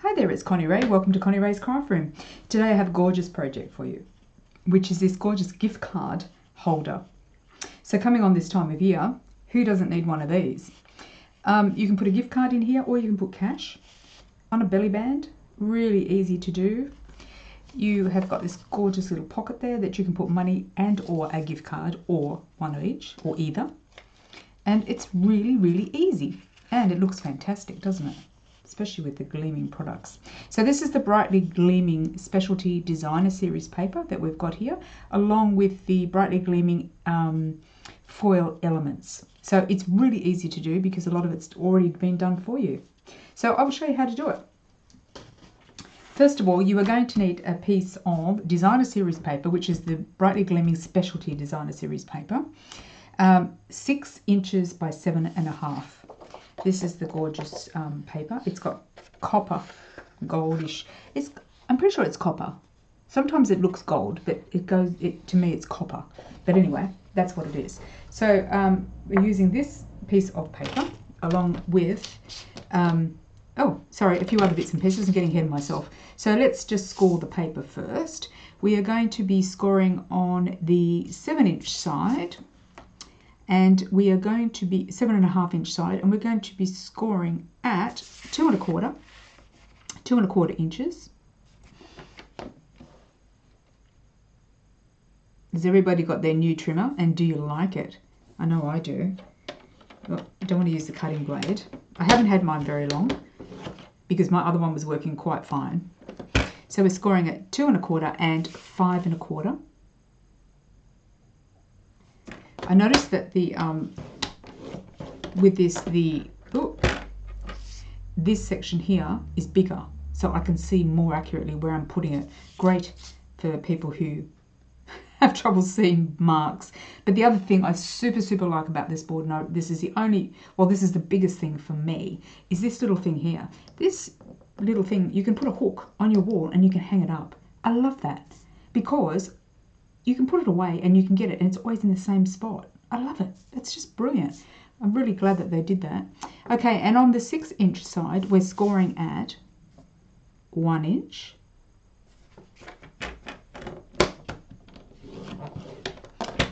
Hi there, it's Connie Rae. Welcome to Connie Rae's Craft Room. Today I have a gorgeous project for you, which is this gorgeous gift card holder. So coming on this time of year, who doesn't need one of these? You can put a gift card in here, or you can put cash on a belly band. Really easy to do. You have got this gorgeous little pocket there that you can put money and or a gift card, or one of each, or either. And it's really, really easy. And it looks fantastic, doesn't it? Especially with the Gleaming products. So this is the Brightly Gleaming Specialty Designer Series paper that we've got here, along with the Brightly Gleaming foil elements. So it's really easy to do because a lot of it's already been done for you. So I will show you how to do it. First of all, you are going to need a piece of Designer Series paper, which is the Brightly Gleaming Specialty Designer Series paper, 6 inches by 7.5. This is the gorgeous paper. It's got copper, goldish. I'm pretty sure it's copper. Sometimes it looks gold, but to me it's copper. But anyway, that's what it is. So we're using this piece of paper along with, oh, sorry, a few other bits and pieces. I'm getting ahead of myself. So let's just score the paper first. We are going to be scoring on the 7-inch side. And we are going to be 7.5-inch side, and we're going to be scoring at 2.25 inches. Has everybody got their new trimmer, and do you like it? I know I do. Well, I don't want to use the cutting blade. I haven't had mine very long because my other one was working quite fine. So we're scoring at 2.25 and 5.25. I noticed that the with this section here is bigger, so I can see more accurately where I'm putting it. Great for people who have trouble seeing marks. But the other thing I super like about this board, no, this is the only, well, this is the biggest thing for me, is this little thing here. This little thing, you can put a hook on your wall and you can hang it up. I love that because you can put it away and you can get it, and it's always in the same spot. I love it. It's just brilliant. I'm really glad that they did that. Okay, and on the 6-inch side, we're scoring at 1 inch.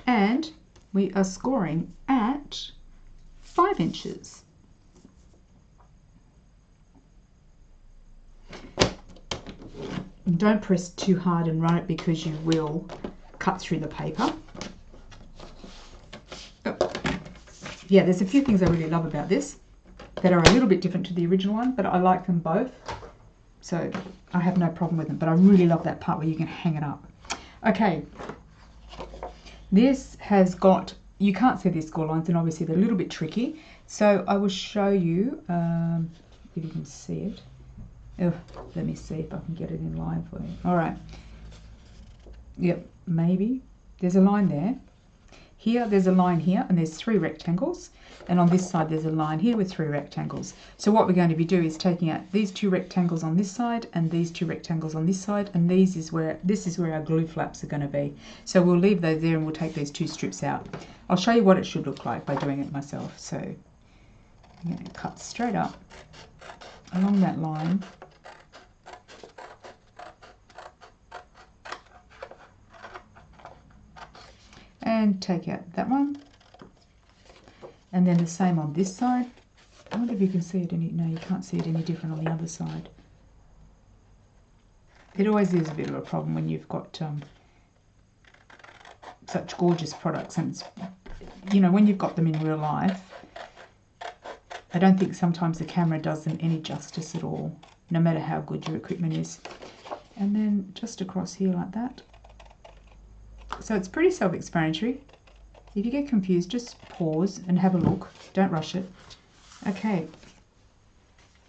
And we are scoring at 5 inches. Don't press too hard and run it because you will cut through the paper. Oh. Yeah, there's a few things I really love about this that are a little bit different to the original one, but I like them both, so I have no problem with them. But I really love that part where you can hang it up. Okay, this has got, you can't see these score lines, and obviously they're a little bit tricky, so I will show you if you can see it. Oh, let me see if I can get it in line for you. All right. Yep, maybe. There's a line there. Here, there's a line here, and there's 3 rectangles. And on this side, there's a line here with 3 rectangles. So what we're going to be doing is taking out these 2 rectangles on this side and these 2 rectangles on this side, and this is where our glue flaps are going to be. So we'll leave those there and we'll take these 2 strips out. I'll show you what it should look like by doing it myself. So I'm going to cut straight up along that line. And take out that one, and then the same on this side. I wonder if you can see it any, no, you can't see it any different on the other side. It always is a bit of a problem when you've got such gorgeous products, and it's, you know, when you've got them in real life, I don't think sometimes the camera does them any justice at all, no matter how good your equipment is. And then just across here like that. So it's pretty self-explanatory. If you get confused, just pause and have a look. Don't rush it. Okay.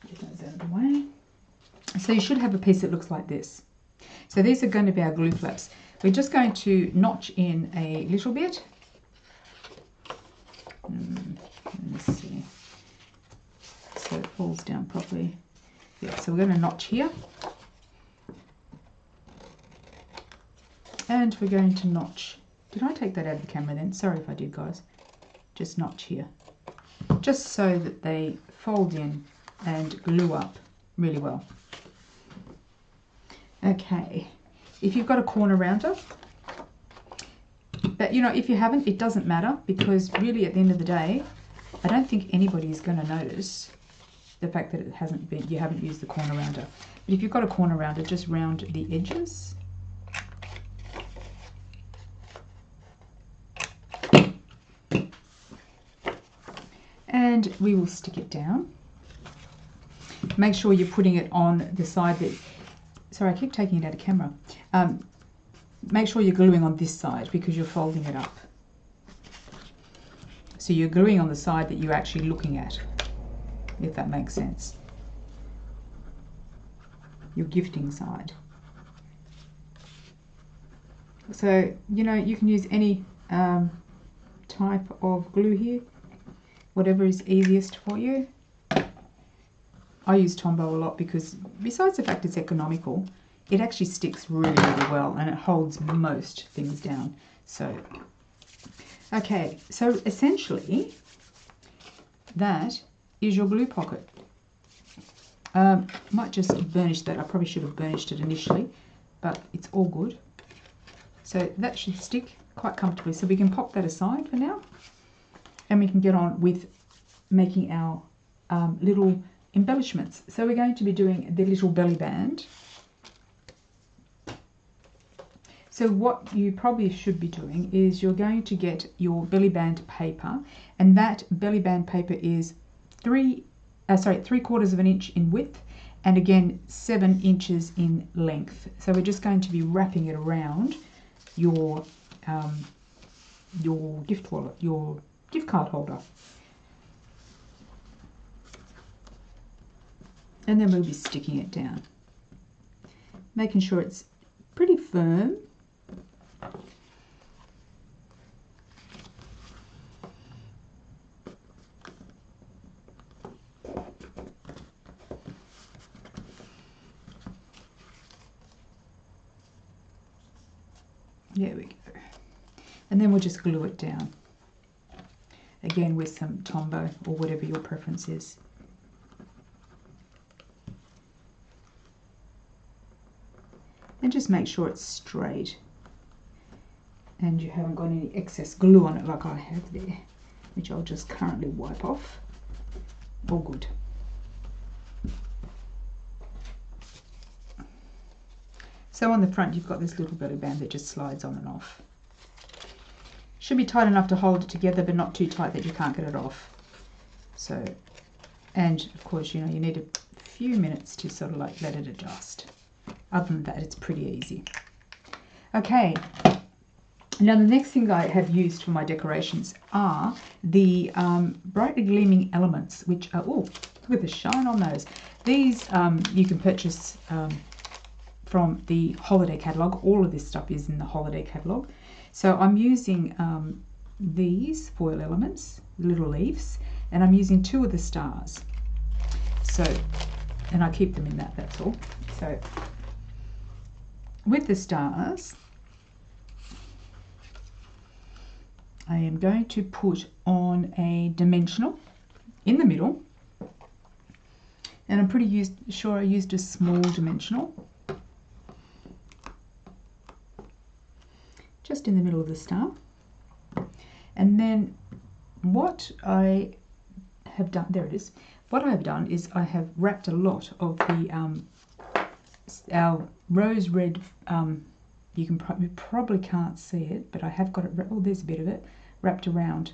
Get those out of the way. So you should have a piece that looks like this. So these are going to be our glue flaps. We're just going to notch in a little bit. Let me see. So it falls down properly. Yeah, so we're going to notch here. And we're going to notch. Did I take that out of the camera then? Sorry if I did, guys. Just notch here. Just so that they fold in and glue up really well. Okay, if you've got a corner rounder, but you know, if you haven't, it doesn't matter, because really at the end of the day, I don't think anybody is going to notice the fact that you haven't used the corner rounder. But if you've got a corner rounder, just round the edges. And we will stick it down. Make sure you're putting it on the side that, sorry, I keep taking it out of camera. Make sure you're gluing on this side because you're folding it up. So you're gluing on the side that you're actually looking at, if that makes sense. Your gifting side. So, you know, you can use any type of glue here, whatever is easiest for you. I use Tombow a lot because besides the fact it's economical, it actually sticks really, really well and it holds most things down. So, okay, so essentially that is your glue pocket. Might just burnish that. I probably should have burnished it initially, but it's all good. So that should stick quite comfortably. So we can pop that aside for now and we can get on with making our little embellishments. So we're going to be doing the little belly band. So what you probably should be doing is you're going to get your belly band paper, and that belly band paper is 3/4 of an inch in width, and again 7 inches in length. So we're just going to be wrapping it around your gift wallet, your gift card holder. And then we'll be sticking it down, making sure it's pretty firm. There we go. And then we'll just glue it down. Again with some Tombow or whatever your preference is. And just make sure it's straight and you haven't got any excess glue on it like I have there, which I'll just currently wipe off. All good. So on the front you've got this little belly band that just slides on and off. Should be tight enough to hold it together, but not too tight that you can't get it off. So, and of course, you know, you need a few minutes to sort of like let it adjust. Other than that, it's pretty easy. Okay, now the next thing I have used for my decorations are the brightly gleaming elements, which are, oh, look at the shine on those. These you can purchase from the holiday catalogue. All of this stuff is in the holiday catalogue. So I'm using these foil elements, little leaves, and I'm using 2 of the stars. So, and I keep them in that, that's all. So with the stars, I am going to put on a dimensional in the middle, and I'm pretty sure I used a small dimensional just in the middle of the star. And then what I have done, there it is, what I've done is I have wrapped a lot of the our rose red, you probably can't see it, but I have got it, oh there's a bit of it, wrapped around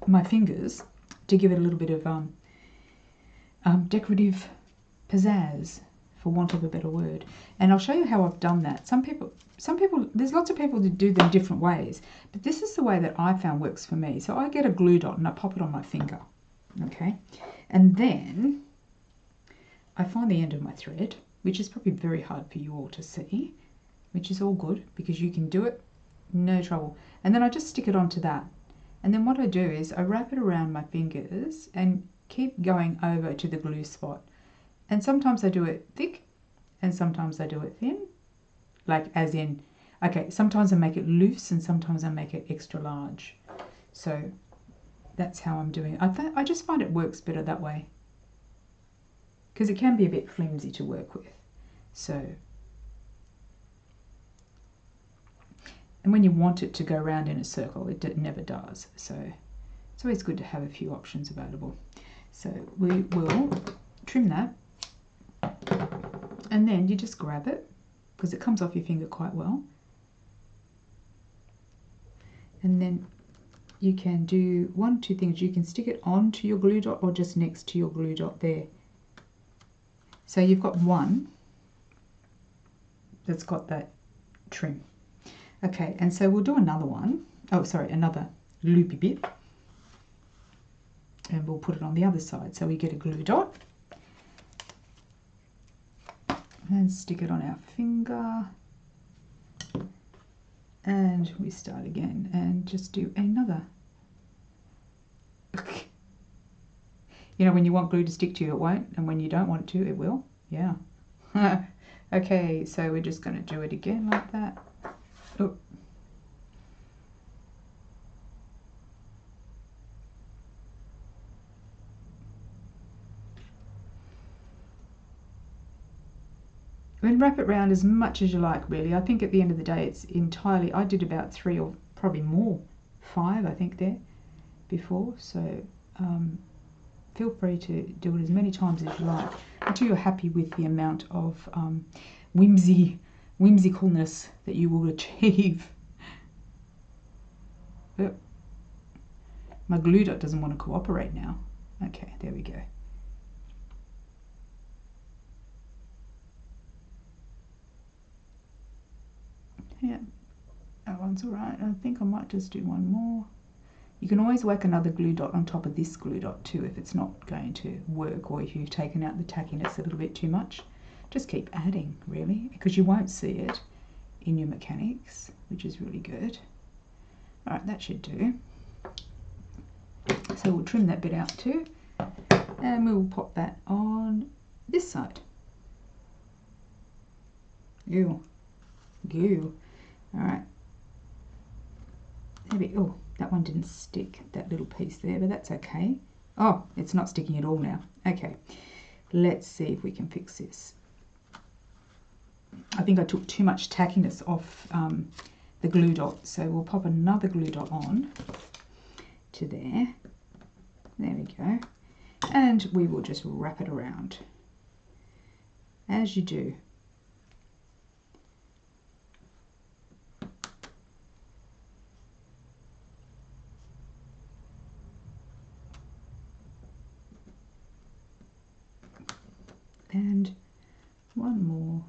my fingers to give it a little bit of decorative pizzazz, for want of a better word. And I'll show you how I've done that. Some people, there's lots of people that do them different ways, but this is the way that I found works for me. So I get a glue dot and I pop it on my finger, okay? And then I find the end of my thread, which is probably very hard for you all to see, which is all good because you can do it, no trouble. And then I just stick it onto that. And then what I do is I wrap it around my fingers and keep going over to the glue spot. And sometimes I do it thick and sometimes I do it thin, like as in, okay, sometimes I make it loose and sometimes I make it extra large. So that's how I'm doing it. I just find it works better that way. because it can be a bit flimsy to work with. So, and when you want it to go round in a circle, it never does. So it's always good to have a few options available. So we will trim that, and then you just grab it because it comes off your finger quite well. And then you can do one, two things. You can stick it onto your glue dot or just next to your glue dot there. So you've got one that's got that trim. Okay, and so we'll do another one. Oh, sorry, another loopy bit. And we'll put it on the other side. So we get a glue dot and stick it on our finger. And we start again and just do another. You know, when you want glue to stick to you, it won't. And when you don't want it to, it will. Yeah. Okay, so we're just going to do it again like that. Oh. And wrap it round as much as you like, really. I think at the end of the day, it's entirely... I did about 3 or probably more, 5, I think, there before. So feel free to do it as many times as you like until you're happy with the amount of whimsicalness that you will achieve. Oh, my glue dot doesn't want to cooperate now. Okay, there we go. Yeah, that one's all right. I think I might just do one more. You can always whack another glue dot on top of this glue dot too if it's not going to work, or if you've taken out the tackiness a little bit too much. Just keep adding, really, because you won't see it in your mechanics, which is really good. All right, that should do. So we'll trim that bit out too, and we will pop that on this side. Ew. Ew. All right. Maybe, oh, that one didn't stick, that little piece there, but that's okay. Oh, it's not sticking at all now. Okay, let's see if we can fix this. I think I took too much tackiness off the glue dot, so we'll pop another glue dot on to there. There we go. And we will just wrap it around, as you do. And one more.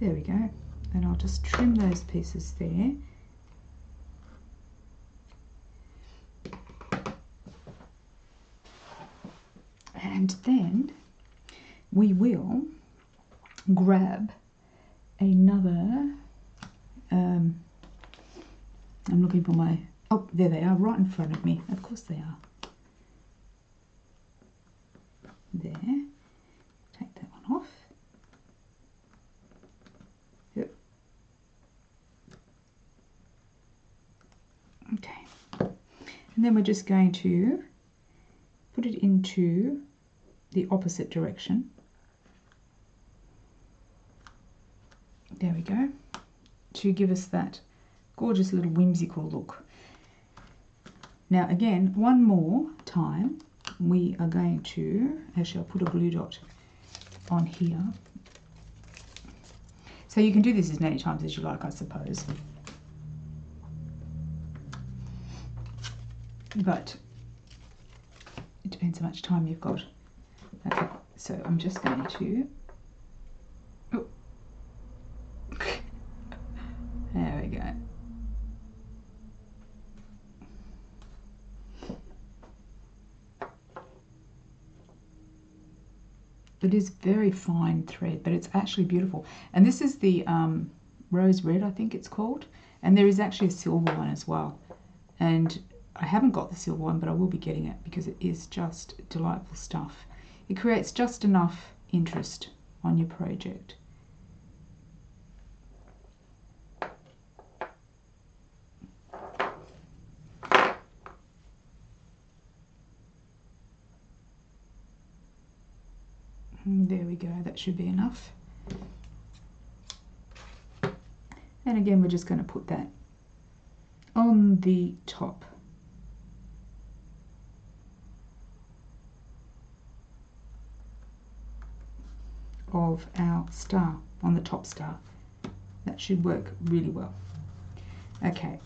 There we go. And I'll just trim those pieces there. And then we will grab another, I'm looking for my, oh, there they are, right in front of me. Of course they are. There. Take that one off. Yep. Okay. And then we're just going to put it into the opposite direction. There we go. To give us that gorgeous little whimsical look. Now again, one more time, we are going to, actually I'll put a glue dot on here. So you can do this as many times as you like, I suppose. But it depends how much time you've got. Okay, so I'm just going to, oh. There we go. It is very fine thread, but it's actually beautiful. And this is the rose red, I think it's called. And there is actually a silver one as well. And I haven't got the silver one, but I will be getting it because it is just delightful stuff. It creates just enough interest on your project. There we go, that should be enough. And again, we're just going to put that on the top of our star, on the top star. That should work really well. Okay.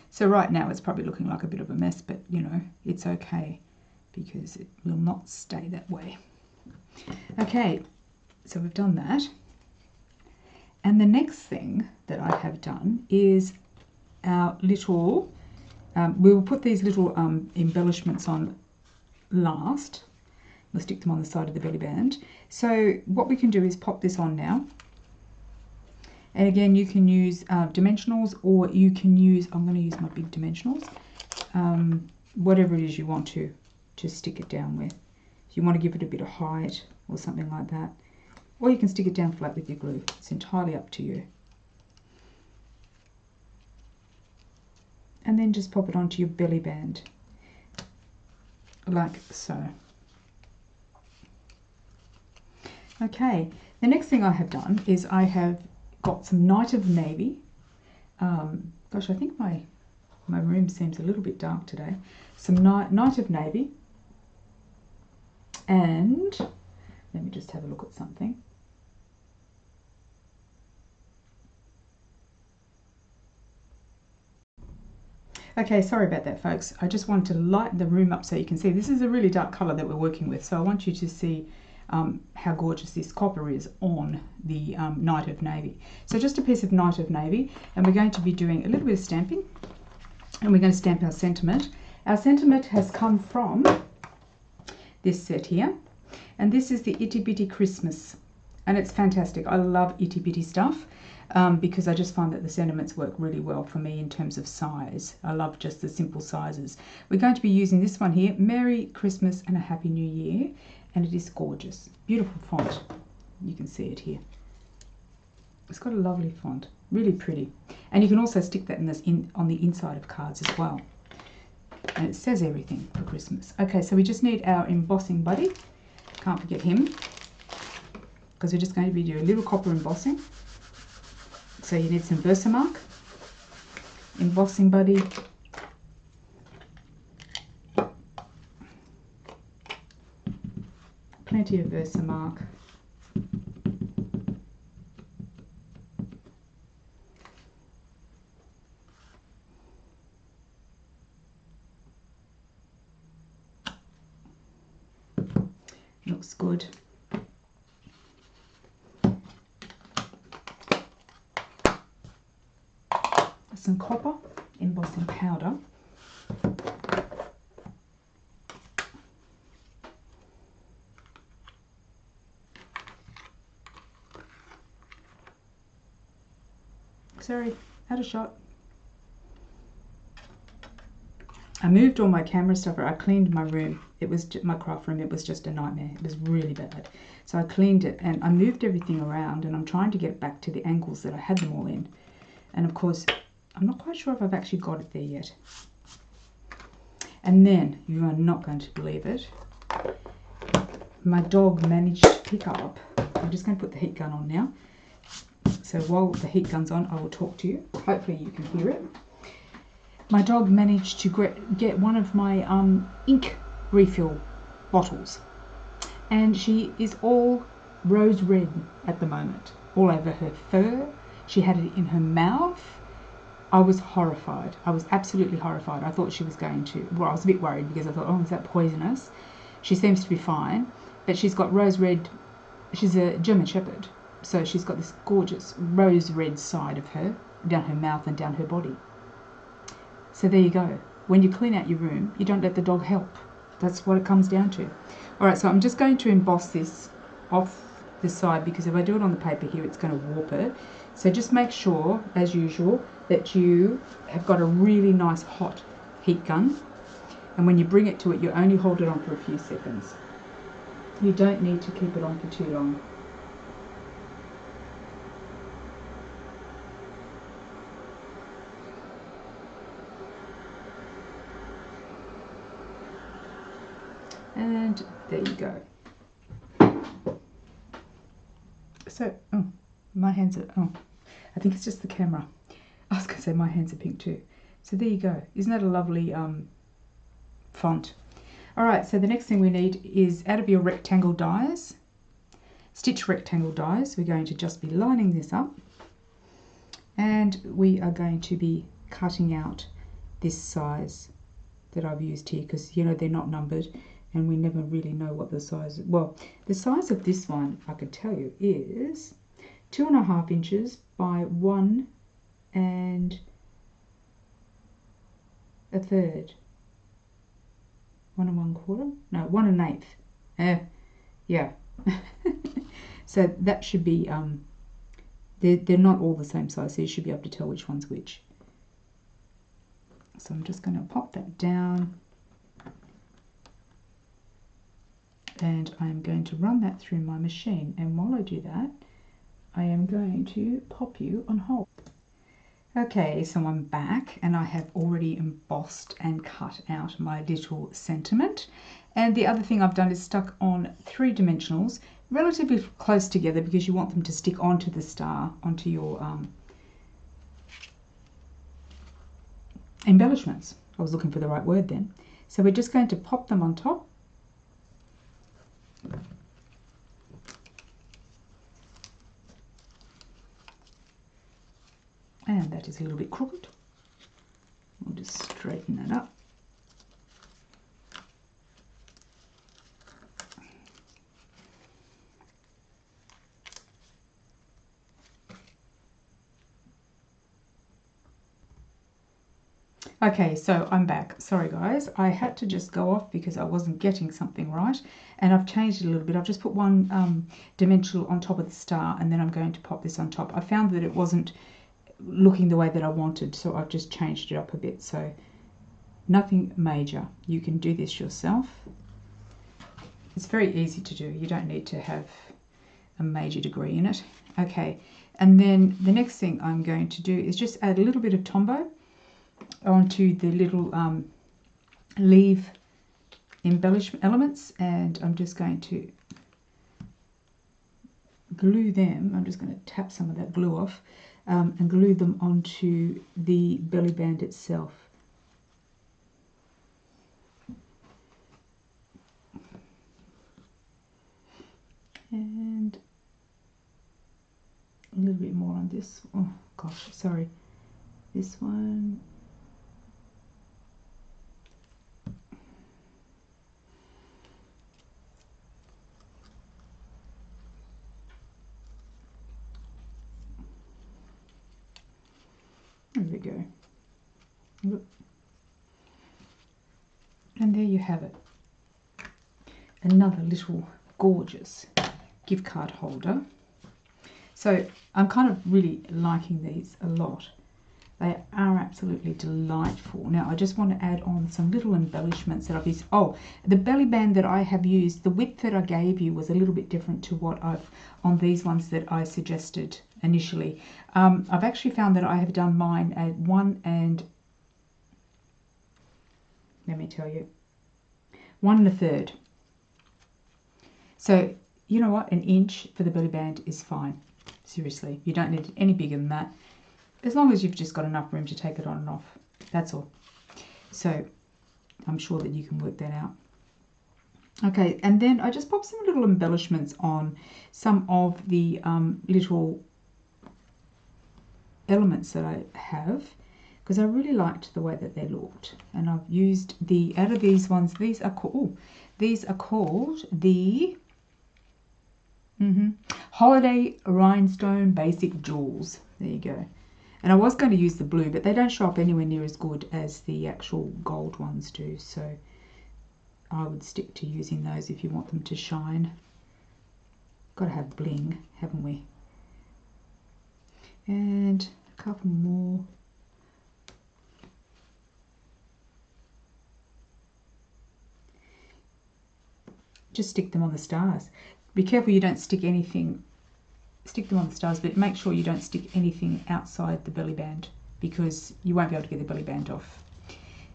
So right now it's probably looking like a bit of a mess, but you know, it's okay because it will not stay that way. Okay, so we've done that. And the next thing that I have done is our little, we will put these little embellishments on last. We'll stick them on the side of the belly band. So what we can do is pop this on now. And again, you can use dimensionals, or you can use, I'm going to use my big dimensionals, whatever it is you want to stick it down with. If you want to give it a bit of height or something like that, or you can stick it down flat with your glue. It's entirely up to you. And then just pop it onto your belly band, like so. Okay, the next thing I have done is I have got some Night of Navy. Gosh, I think my room seems a little bit dark today. Some Night of Navy. And let me just have a look at something. Okay, sorry about that, folks. I just wanted to lighten the room up so you can see. This is a really dark colour that we're working with, so I want you to see how gorgeous this copper is on the Night of Navy. So just a piece of Night of Navy, and we're going to be doing a little bit of stamping, and we're going to stamp our sentiment. Our sentiment has come from this set here, and this is the Itty Bitty Christmas, and it's fantastic. I love itty bitty stuff. Because I just find that the sentiments work really well for me in terms of size. I love just the simple sizes. We're going to be using this one here, Merry Christmas and a Happy New Year, and it is gorgeous. Beautiful font. You can see it here. It's got a lovely font, really pretty. And you can also stick that on the inside of cards as well. And it says everything for Christmas. Okay, so we just need our embossing buddy. Can't forget him, because we're just going to be doing a little copper embossing. So you need some Versamark, embossing buddy, plenty of Versamark, looks good. Some copper embossing powder, sorry, out of shot. I moved all my camera stuff. I cleaned my room. It was my craft room. It was just a nightmare. It was really bad. So I cleaned it and I moved everything around, and I'm trying to get it back to the angles that I had them all in. And of course, I'm not quite sure if I've actually got it there yet. And then, you are not going to believe it, my dog managed to pick up, I'm just going to put the heat gun on now. So while the heat gun's on, I will talk to you. Hopefully you can hear it. My dog managed to get one of my ink refill bottles. And she is all rose red at the moment. All over her fur. She had it in her mouth. I was horrified. I was absolutely horrified. I thought she was going to, well, I was a bit worried because I thought, oh, is that poisonous? She seems to be fine, but she's got rose red, she's a German Shepherd, so she's got this gorgeous rose red side of her, down her mouth and down her body. So there you go. When you clean out your room, you don't let the dog help. That's what it comes down to. Alright, so I'm just going to emboss this off the side, because if I do it on the paper here, it's going to warp it. So just make sure, as usual, that you have got a really nice hot heat gun, and when you bring it to it, you only hold it on for a few seconds. You don't need to keep it on for too long. And there you go. So, oh, my hands are, oh, I think it's just the camera. I was going to say my hands are pink too. So there you go. Isn't that a lovely font? Alright, so the next thing we need is, out of your rectangle dies, stitch rectangle dies, we're going to just be lining this up. And we are going to be cutting out this size that I've used here, because you know they're not numbered and we never really know what the size is. Well, the size of this one, I can tell you, is 2.5 inches by 1 1/3. 1 1/4? No, 1 1/8. Yeah. So that should be, they're not all the same size, so you should be able to tell which one's which. So I'm just going to pop that down. And I'm going to run that through my machine. And while I do that, I am going to pop you on hold. Okay, so I'm back and I have already embossed and cut out my little sentiment. And the other thing I've done is stuck on 3 dimensionals, relatively close together, because you want them to stick onto the star, onto your embellishments. I was looking for the right word then. So we're just going to pop them on top. And that is a little bit crooked. We'll just straighten that up. Okay, so I'm back. Sorry guys, I had to just go off because I wasn't getting something right, and I've changed it a little bit. I've just put 1 dimensional on top of the star, and then I'm going to pop this on top. I found that it wasn't looking the way that I wanted, so I've just changed it up a bit. So nothing major. You can do this yourself. It's very easy to do. You don't need to have a major degree in it. Okay, and then the next thing I'm going to do is just add a little bit of Tombow onto the little leaf embellishment elements, and I'm just going to glue them. I'm just going to tap some of that glue off and glue them onto the belly band itself. And a little bit more on this. Oh gosh, sorry. This one. There we go. Look. And there you have it. Another little gorgeous gift card holder. So I'm kind of really liking these a lot. They are absolutely delightful. Now I just want to add on some little embellishments that I've used. Oh, the belly band that I have used, the width that I gave you was a little bit different to what I've on these ones that I suggested initially. I've actually found that I have done mine at 1 and, let me tell you, 1 1/3. So you know what, 1 inch for the belly band is fine. Seriously, you don't need it any bigger than that. As long as you've just got enough room to take it on and off. That's all. So I'm sure that you can work that out. Okay, and then I just popped some little embellishments on some of the little elements that I have, because I really liked the way that they looked. And I've used the, out of these ones, these are called the Holiday Rhinestone Basic Jewels. There you go. And I was going to use the blue, but they don't show up anywhere near as good as the actual gold ones do. So I would stick to using those if you want them to shine. Got to have bling, haven't we? And a couple more. Just stick them on the stars. Be careful you don't stick anything, stick them on the stars, but make sure you don't stick anything outside the belly band, because you won't be able to get the belly band off.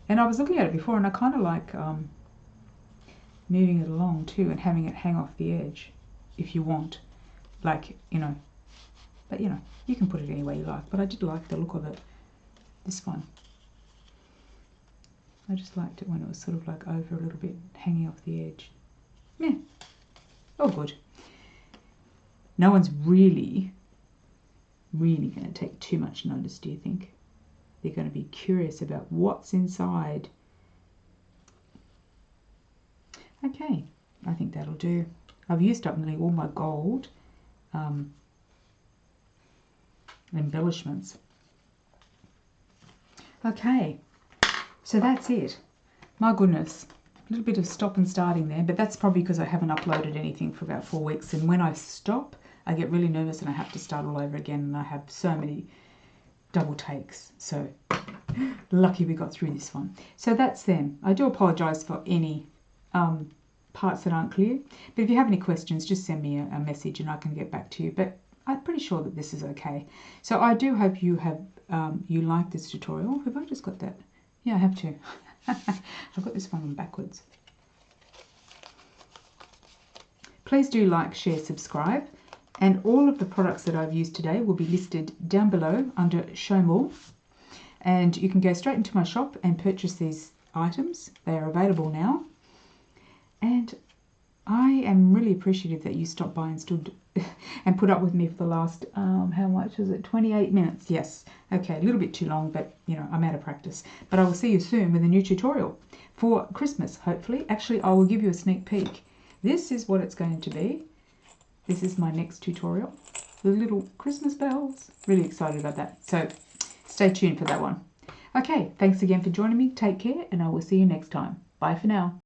And I was looking at it before, and I kind of like moving it along too and having it hang off the edge if you want, like, you know, but you know, you can put it any way you like, but I did like the look of it, this one. I just liked it when it was sort of like over a little bit, hanging off the edge. Yeah, all good. No one's really going to take too much notice, do you think? They're going to be curious about what's inside. Okay, I think that'll do. I've used up nearly all my gold embellishments. Okay, so that's it. My goodness, a little bit of stop and starting there, but that's probably because I haven't uploaded anything for about 4 weeks, and when I stop, I get really nervous and I have to start all over again, and I have so many double takes. So lucky we got through this one. So that's them. I do apologise for any parts that aren't clear, but if you have any questions, just send me a message and I can get back to you. But I'm pretty sure that this is okay. So I do hope you have you like this tutorial. Have I just got that? Yeah, I have to. I've got this one on backwards. Please do like, share, subscribe, and all of the products that I've used today will be listed down below under Show More, and you can go straight into my shop and purchase these items. They are available now, and I am really appreciative that you stopped by and stood and put up with me for the last, how much was it, 28 minutes? Yes, okay, a little bit too long, but you know, I'm out of practice. But I will see you soon with a new tutorial for Christmas, hopefully. Actually, I will give you a sneak peek. This is what it's going to be. This is my next tutorial. The little Christmas bells. Really excited about that. So stay tuned for that one. Okay, thanks again for joining me. Take care, and I will see you next time. Bye for now.